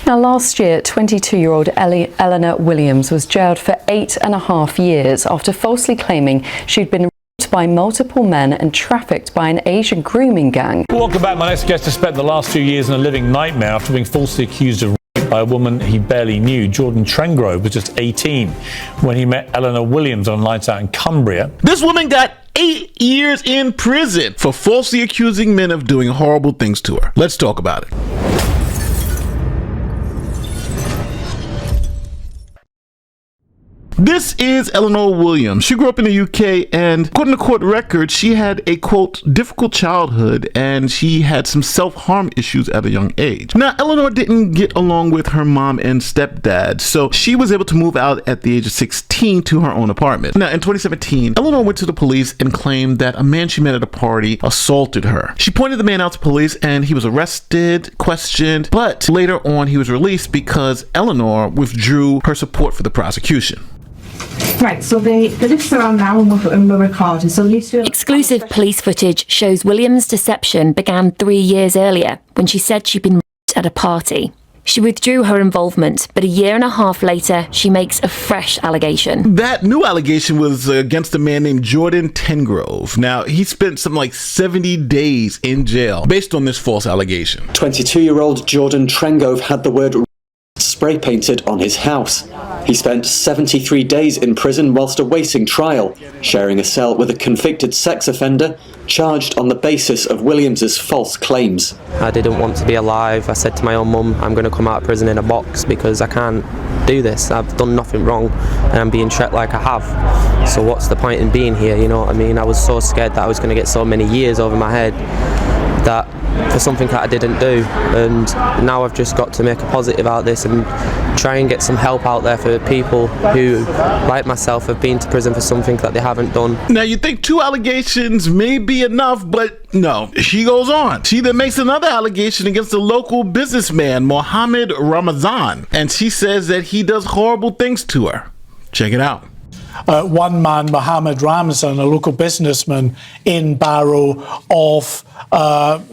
Now, last year, 22-year-old Eleanor Williams was jailed for 8.5 years after falsely claiming she'd been raped by multiple men and trafficked by an Asian grooming gang. Welcome back. My next guest has spent the last few years in a living nightmare after being falsely accused of rape by a woman he barely knew. Jordan Trengrove was just 18 when he met Eleanor Williams on nights out in Cumbria. This woman got 8 years in prison for falsely accusing men of doing horrible things to her. Let's talk about it. This is Eleanor Williams. She grew up in the UK, and according to court records, she had a, quote, difficult childhood, and she had some self-harm issues at a young age. Now, Eleanor didn't get along with her mom and stepdad, so she was able to move out at the age of 16 to her own apartment. Now, in 2017, Eleanor went to the police and claimed that a man she met at a party assaulted her. She pointed the man out to police, and he was arrested, questioned, but later on he was released because Eleanor withdrew her support for the prosecution. Right, so the lists are on now and we're recording. So exclusive police footage shows Williams' deception began 3 years earlier when she said she'd been raped at a party. She withdrew her involvement, but a year and a half later, she makes a fresh allegation. That new allegation was against a man named Jordan Trengrove. Now, he spent something like 70 days in jail based on this false allegation. 22-year-old Jordan Trengrove had the word spray painted on his house. He spent 73 days in prison whilst awaiting trial, sharing a cell with a convicted sex offender charged on the basis of Williams's false claims. I didn't want to be alive. I said to my own mum, I'm going to come out of prison in a box because I can't do this. I've done nothing wrong and I'm being treated like I have. So what's the point in being here, you know what I mean? I was so scared that I was going to get so many years over my head that for something that I didn't do, and now I've just got to make a positive out of this and try and get some help out there for people who, like myself, have been to prison for something that they haven't done. Now you think 2 allegations may be enough, but no, she goes on. She then makes another allegation against a local businessman, Mohammed Ramazan, and she says that he does horrible things to her. Check it out. One man, Mohammed Ramazan, a local businessman in Barrow, of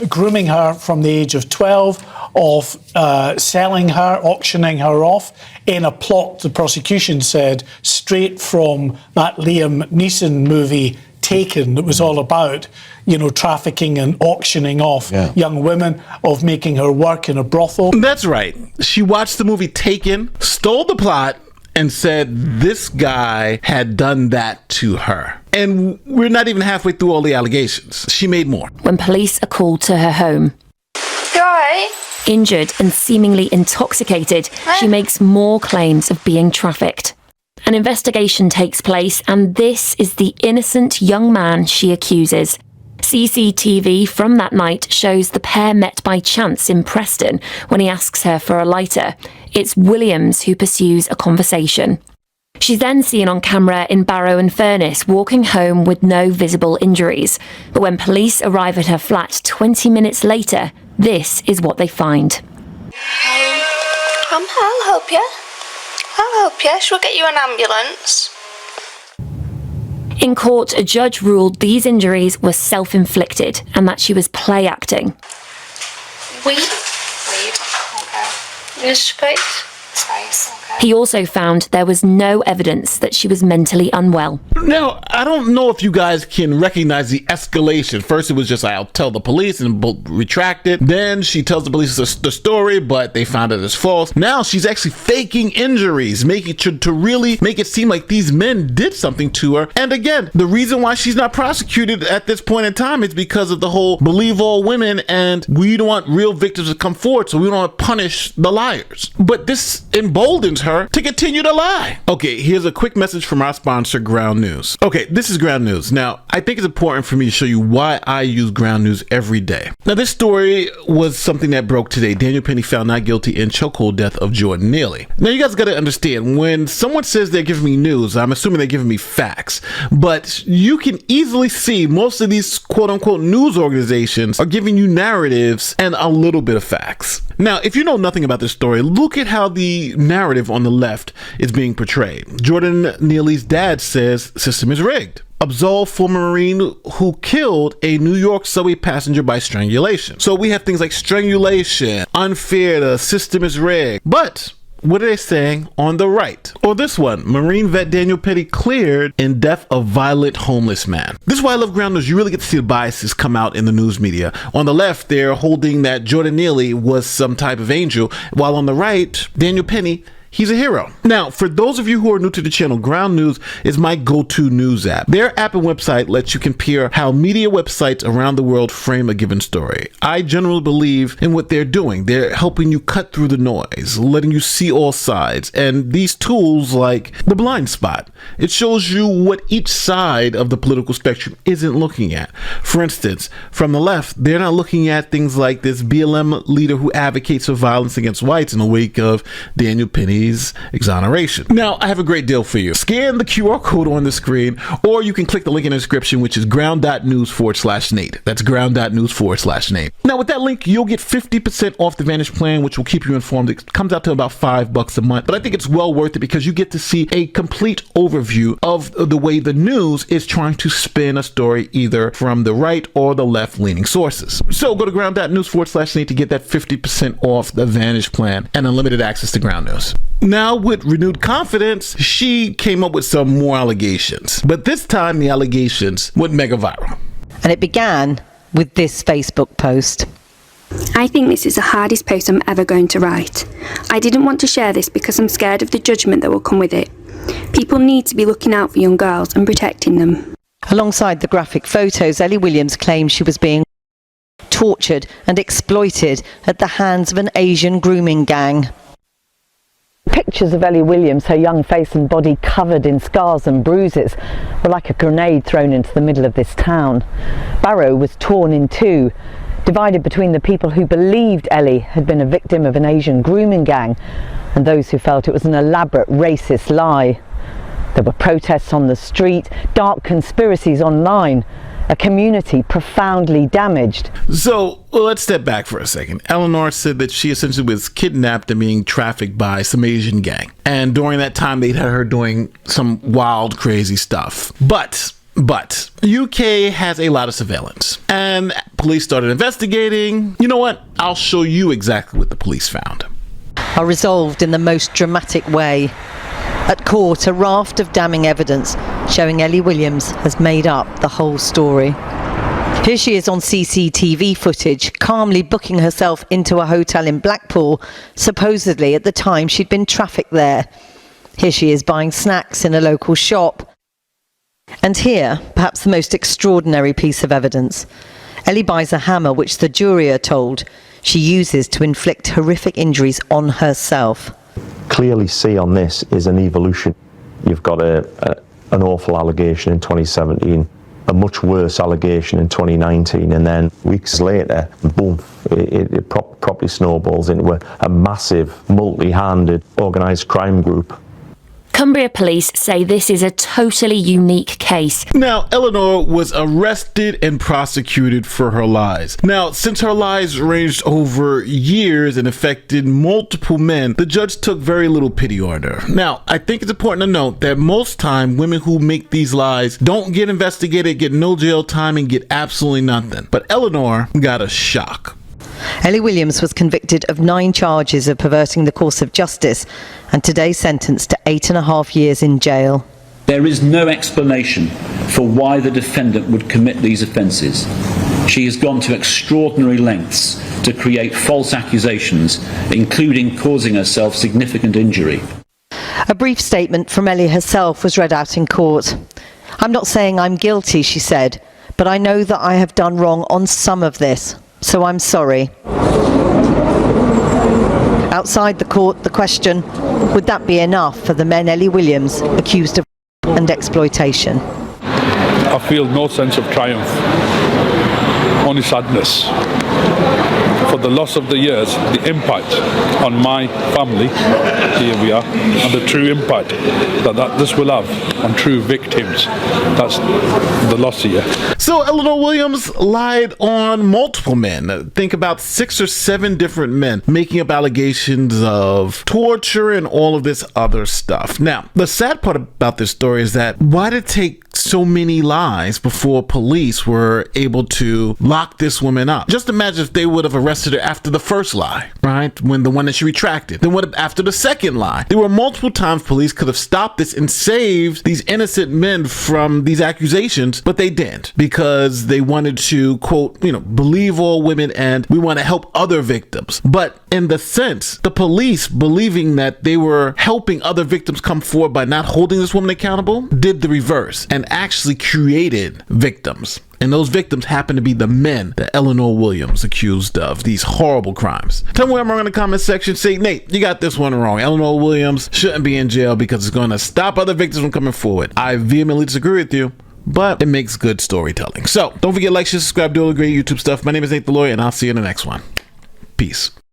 grooming her from the age of 12, of selling her, auctioning her off in a plot, the prosecution said, straight from that Liam Neeson movie Taken, that was all about, you know, trafficking and auctioning off young women, of making her work in a brothel. That's right. She watched the movie Taken, stole the plot, and said this guy had done that to her. And we're not even halfway through all the allegations. She made more. When police are called to her home. You alright? Injured and seemingly intoxicated, she makes more claims of being trafficked. An investigation takes place, and this is the innocent young man she accuses. CCTV from that night shows the pair met by chance in Preston when he asks her for a lighter. It's Williams who pursues a conversation. She's then seen on camera in Barrow and Furness walking home with no visible injuries. But when police arrive at her flat 20 minutes later, this is what they find. I'll help you. I'll help you. Shall we get you an ambulance? In court, a judge ruled these injuries were self-inflicted and that she was play acting. Weed. Okay. Use space. Okay. He also found there was no evidence that she was mentally unwell. Now, I don't know if you guys can recognize the escalation. First, it was just, I'll tell the police, and retract it. Then she tells the police the story, but they found it as false. Now she's actually faking injuries, making to really make it seem like these men did something to her. And again, the reason why she's not prosecuted at this point in time is because of the whole believe all women, and we don't want real victims to come forward, so we don't want to punish the liars. But this emboldens her to continue to lie. Okay, here's a quick message from our sponsor, Ground News. Okay, this is Ground News. Now, I think it's important for me to show you why I use Ground News every day. Now, this story was something that broke today. Daniel Penny found not guilty in chokehold death of Jordan Neely. Now, you guys got to understand, when someone says they're giving me news, I'm assuming they're giving me facts. But you can easily see most of these quote-unquote news organizations are giving you narratives and a little bit of facts. Now, if you know nothing about this story, look at how the narrative on the left is being portrayed. Jordan Neely's dad says system is rigged. Absolved former Marine who killed a New York subway passenger by strangulation. So we have things like strangulation, unfair, the system is rigged. But what are they saying on the right? Or this one, Marine vet Daniel Petty cleared in death of violent homeless man. This is why I love Ground News. You really get to see the biases come out in the news media. On the left, they're holding that Jordan Neely was some type of angel, while on the right, Daniel Penny, he's a hero. Now, for those of you who are new to the channel, Ground News is my go-to news app. Their app and website lets you compare how media websites around the world frame a given story. I generally believe in what they're doing. They're helping you cut through the noise, letting you see all sides. And these tools like the blind spot, it shows you what each side of the political spectrum isn't looking at. For instance, from the left, they're not looking at things like this BLM leader who advocates for violence against whites in the wake of Daniel Penny's exoneration. Now, I have a great deal for you. Scan the QR code on the screen, or you can click the link in the description, which is ground.news/Nate. That's ground.news/Nate. Now, with that link, you'll get 50% off the Vantage plan, which will keep you informed. It comes out to about $5 a month, but I think it's well worth it because you get to see a complete overview of the way the news is trying to spin a story either from the right or the left-leaning sources. So go to ground.news/Nate to get that 50% off the Vantage plan and unlimited access to Ground News. Now, with renewed confidence, she came up with some more allegations. But this time, the allegations went mega viral. And it began with this Facebook post. I think this is the hardest post I'm ever going to write. I didn't want to share this because I'm scared of the judgment that will come with it. People need to be looking out for young girls and protecting them. Alongside the graphic photos, Ellie Williams claimed she was being tortured and exploited at the hands of an Asian grooming gang. Pictures of Ellie Williams, her young face and body covered in scars and bruises, were like a grenade thrown into the middle of this town. Barrow was torn in two, divided between the people who believed Ellie had been a victim of an Asian grooming gang and those who felt it was an elaborate racist lie. There were protests on the street, dark conspiracies online, a community profoundly damaged. So let's step back for a second. Eleanor said that she essentially was kidnapped and being trafficked by some Asian gang. And during that time, they'd had her doing some wild, crazy stuff. But UK has a lot of surveillance and police started investigating. You know what? I'll show you exactly what the police found. Are resolved in the most dramatic way. At court, a raft of damning evidence showing Ellie Williams has made up the whole story. Here she is on CCTV footage, calmly booking herself into a hotel in Blackpool, supposedly at the time she'd been trafficked there. Here she is buying snacks in a local shop. And here, perhaps the most extraordinary piece of evidence. Ellie buys a hammer which the jury are told she uses to inflict horrific injuries on herself. Clearly see on this is an evolution. You've got an awful allegation in 2017, a much worse allegation in 2019, and then weeks later, boom, it properly snowballs into a massive, multi-handed, organised crime group. Cumbria police say this is a totally unique case. Now, Eleanor was arrested and prosecuted for her lies. Now, since her lies ranged over years and affected multiple men, the judge took very little pity on her. Now, I think it's important to note that most time, women who make these lies don't get investigated, get no jail time, and get absolutely nothing. But Eleanor got a shock. Ellie Williams was convicted of 9 charges of perverting the course of justice and today sentenced to 8.5 years in jail. There is no explanation for why the defendant would commit these offences. She has gone to extraordinary lengths to create false accusations, including causing herself significant injury. A brief statement from Ellie herself was read out in court. "I'm not saying I'm guilty," she said, "but I know that I have done wrong on some of this. So I'm sorry." Outside the court, the question, would that be enough for the men Ellie Williams accused of and exploitation? I feel no sense of triumph, only sadness. for the loss of the years, the impact on my family, here we are, and the true impact that this will have on true victims. That's the loss here. So Eleanor Williams lied on multiple men. Think about 6 or 7 different men making up allegations of torture and all of this other stuff. Now, the sad part about this story is that why did it take so many lies before police were able to lock this woman up? Just imagine if they would have arrested her after the first lie, right? When the one that she retracted. Then what after the second lie? There were multiple times police could have stopped this and saved these innocent men from these accusations, but they didn't, because they wanted to, quote, believe all women and we want to help other victims. But in the sense, the police believing that they were helping other victims come forward by not holding this woman accountable did the reverse and actually created victims. And those victims happen to be the men that Eleanor Williams accused of these horrible crimes. Tell me what I'm wrong in the comment section. Say, Nate, you got this one wrong. Eleanor Williams shouldn't be in jail because it's going to stop other victims from coming forward. I vehemently disagree with you, but it makes good storytelling. So don't forget, like, share, subscribe, do all the great YouTube stuff. My name is Nate the Lawyer, and I'll see you in the next one. Peace.